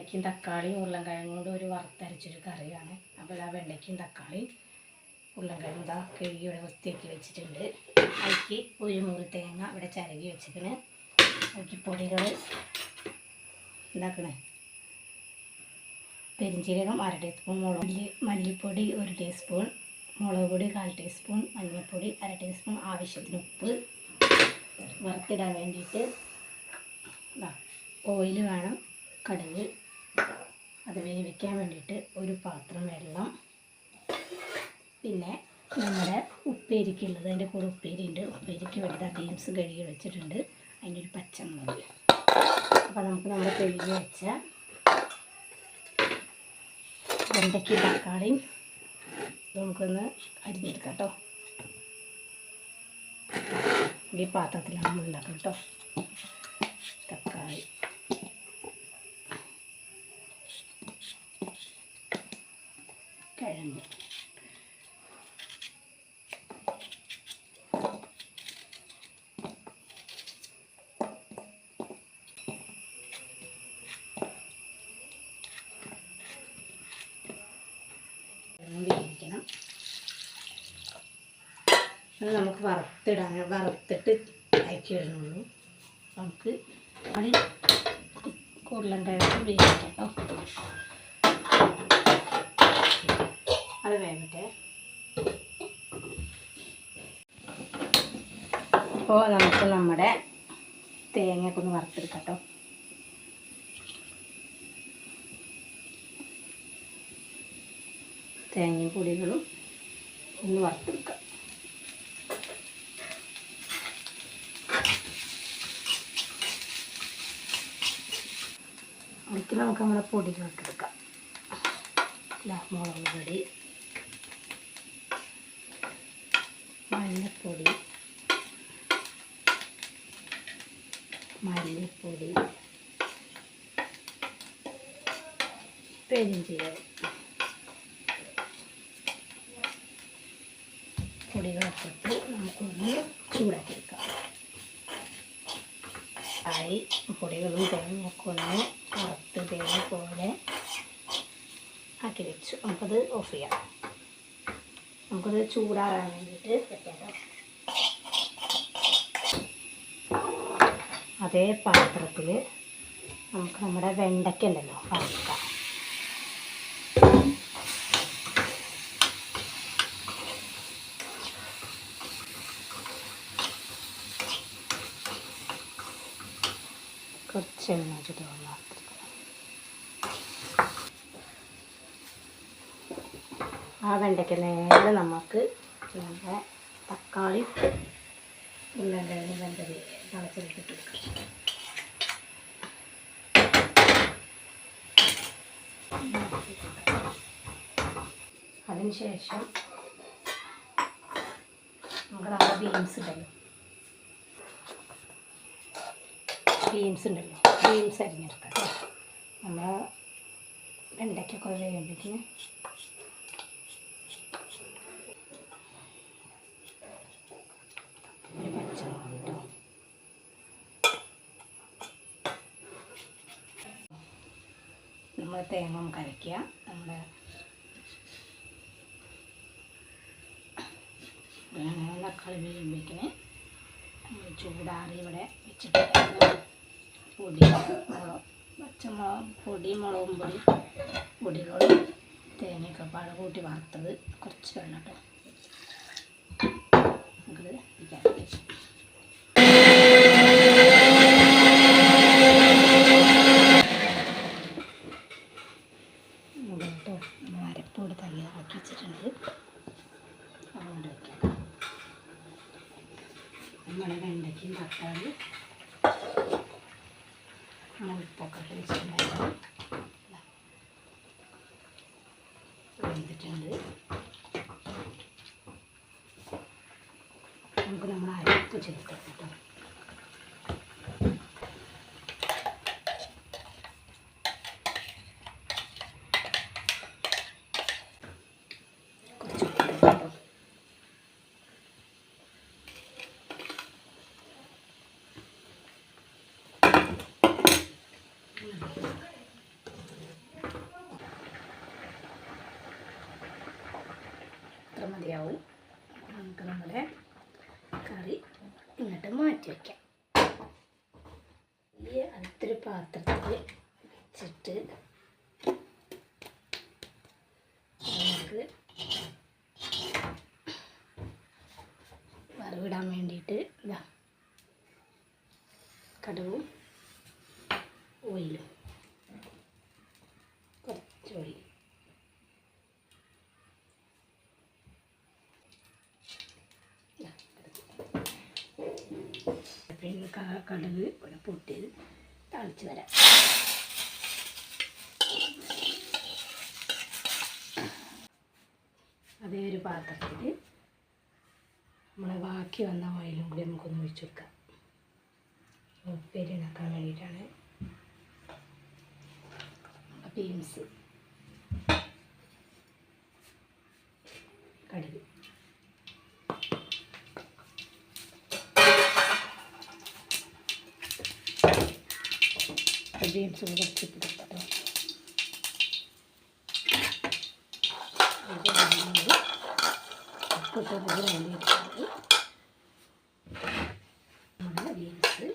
വെണ്ടയ്ക്കും തക്കാളിയും ഉരുളൻകിഴങ്ങും കൊണ്ട് ഒരു വറുത്തരച്ചൊരു കറിയാണ്. അപ്പോൾ ആ വെണ്ടയ്ക്കും തക്കാളിയും ഉരുളൻകിഴങ്ങും ഇതാ കഴുകി ഇവിടെ വൃത്തിയാക്കി വെച്ചിട്ടുണ്ട്. അതിലേക്ക് ഒരു മുറി തേങ്ങ ഇവിടെ ചിരകി വെച്ചിട്ട് അതിലേക്ക് പൊടികൾ ഉണ്ടാക്കണേ. പെരിഞ്ചീരകം 1/2 ടീസ്പൂൺ, മല്ലിപ്പൊടി 1 ടീസ്പൂൺ, മുളക് പൊടി 1/4 ടീസ്പൂൺ, മഞ്ഞൾപ്പൊടി 1/2 ടീസ്പൂൺ, ആവശ്യത്തിന് ഉപ്പ്. വറുത്തിടാൻ വേണ്ടിയിട്ട് ഓയിൽ വേണം, കടുക്, അത് വേവിക്കാൻ വേണ്ടിയിട്ട് ഒരു പാത്രം വെള്ളം, പിന്നെ നമ്മുടെ ഉപ്പേരിക്കുള്ളത്, അതിൻ്റെ കൂടെ ഉപ്പേരി ഉണ്ട്. ഉപ്പേരിക്ക് വേണ്ടി ബീൻസ് കഴുകി വെച്ചിട്ടുണ്ട്, അതിൻ്റെ ഒരു പച്ചമുളക്. അപ്പോൾ നമുക്ക് നമ്മുടെ കഴുകി വെച്ച വെണ്ടയ്ക്കും തക്കാളിയും നമുക്കൊന്ന് അരിഞ്ഞെടുക്കാം കേട്ടോ. ഈ പാത്രത്തിലാണ് നമ്മൾ ഉണ്ടാക്കുക കേട്ടോ. തക്കാളി, കിഴങ്ങ്, വേവിക്കണം. അത് നമുക്ക് വറുത്തിട്ട് അയക്കി ഇടണുള്ളൂ. നമുക്ക് അത് ഉരുളൻകിഴങ്ങ് വേവിക്കാം കേട്ടോ. അത് വേവട്ടെ. അപ്പോൾ നമുക്ക് നമ്മുടെ തേങ്ങയൊക്കെ ഒന്ന് വറുത്തെടുക്കാം കേട്ടോ. തേങ്ങയും പൊടികളും ഒന്ന് വറുത്തെടുക്കാം. അതിലേക്ക് നമുക്ക് നമ്മുടെ പൊടികൾ ഇട്ടെടുക്കാം. മുളക് പൊടി, മഞ്ഞൾപ്പൊടി, മല്ലിപ്പൊടി, പെരിഞ്ചീരകം, പൊടികളൊക്കെ ഇട്ട് നമുക്കൊന്ന് ചൂടാക്കി എടുക്കാം. ആയി പൊടികളും തേങ്ങയൊക്കെ ഒന്ന് വറുത്ത് തേങ്ങ പോലെ ആക്കി വെച്ചു. നമുക്കത് ഓഫ് ചെയ്യാം. നമുക്കത് ചൂടാറാൻ വേണ്ടിയിട്ട് വെക്കാം. അതേ പാത്രത്തിൽ നമുക്ക് നമ്മുടെ വെണ്ടയ്ക്ക ഉണ്ടല്ലോ വറുക്കാം. കുറച്ച് എണ്ണ വെച്ചിട്ട് ആ വെണ്ടയ്ക്ക നേരെ നമുക്ക് നമ്മുടെ തക്കാളി ഉരുളൻകിഴങ്ങ് വെന്തത് തിളച്ചിട്ട് കൊടുക്കാം. അതിന് ശേഷം നമുക്ക് നമ്മുടെ ബീൻസ് അരിഞ്ഞെടുക്കാം കേട്ടോ. നമ്മൾ വെണ്ടയ്ക്കൊക്കെ വേണ്ടിയിട്ട് ഒരു പച്ചമുളക് കേട്ടോ. നമ്മൾ തേങ്ങ നമുക്ക് അരയ്ക്കുക. നമ്മുടെ തക്കാളി വേവിപ്പിക്കണേ. ചൂടാറി ഇവിടെ വെച്ചിട്ട് പൊടി മുളകും പൊടികളും തേങ്ങയൊക്കെ പാടെ കൂട്ടി വറുത്തത് കുറച്ച് വെള്ളം കേട്ടോ. നമുക്കിത് ഇരിക്കാൻ കേട്ടോ. നമ്മൾ അരപ്പോട് തയ്യാറാക്കി വെച്ചിട്ടുണ്ട്. അതുകൊണ്ട് വയ്ക്കാം. നമ്മുടെ വെണ്ടയ്ക്കും തക്കാളി ഉപ്പൊക്കെ വെച്ചിട്ടുണ്ടായിരുന്നു വെന്തിട്ടുണ്ട്. നമുക്ക് നമ്മൾ അരപ്പ് ചേർക്കാം കേട്ടോ. മാത്രം മതിയാവും. നമുക്ക് നമ്മുടെ കറി ഇങ്ങോട്ട് മാറ്റി വയ്ക്കാം. ഈ അടുത്തൊരു പാത്രത്തിൽ വെച്ചിട്ട് നമുക്ക് വറവിടാൻ വേണ്ടിയിട്ട് ഇതാ കടുകും ഓയിലും കുറച്ച് ഓയിൽ പിന്നെ കടുക് ഇവിടെ പൊട്ടിയത് തളിച്ച് തരാം. അതേ ഒരു പാത്രത്തിൽ നമ്മളെ ബാക്കി വന്ന ഓയിലും കൂടി നമുക്കൊന്ന് ഒഴിച്ച് വെക്കാം. ഉപ്പേരി ഉണ്ടാക്കാൻ വേണ്ടിയിട്ടാണ്. ബീൻസ്, കടുക്, ബീൻസ് കുറച്ച് ഇട്ടിട്ടോ. ഉപ്പിട്ടത് വേണ്ടിയിട്ടാണ് നമ്മുടെ ബീൻസ്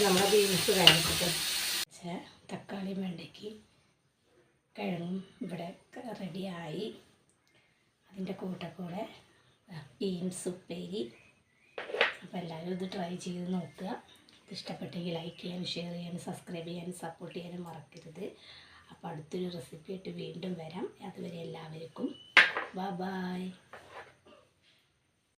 നമ്മുടെ ബീൻസ് കഴിഞ്ഞിട്ട് തക്കാളി വെണ്ടയ്ക്ക് കിഴങ്ങും ഇവിടെ റെഡിയായി. അതിൻ്റെ കൂടെ ബീൻസ് ഉപ്പേരി. അപ്പോൾ എല്ലാവരും ഇത് ട്രൈ ചെയ്ത് നോക്കുക. ഇഷ്ടപ്പെട്ടെങ്കിൽ ലൈക്ക് ചെയ്യാനും ഷെയർ ചെയ്യാനും സബ്സ്ക്രൈബ് ചെയ്യാനും സപ്പോർട്ട് ചെയ്യാനും മറക്കരുത്. അപ്പോൾ അടുത്തൊരു റെസിപ്പി ആയിട്ട് വീണ്ടും വരാം. അതുവരെ എല്ലാവർക്കും ബൈ.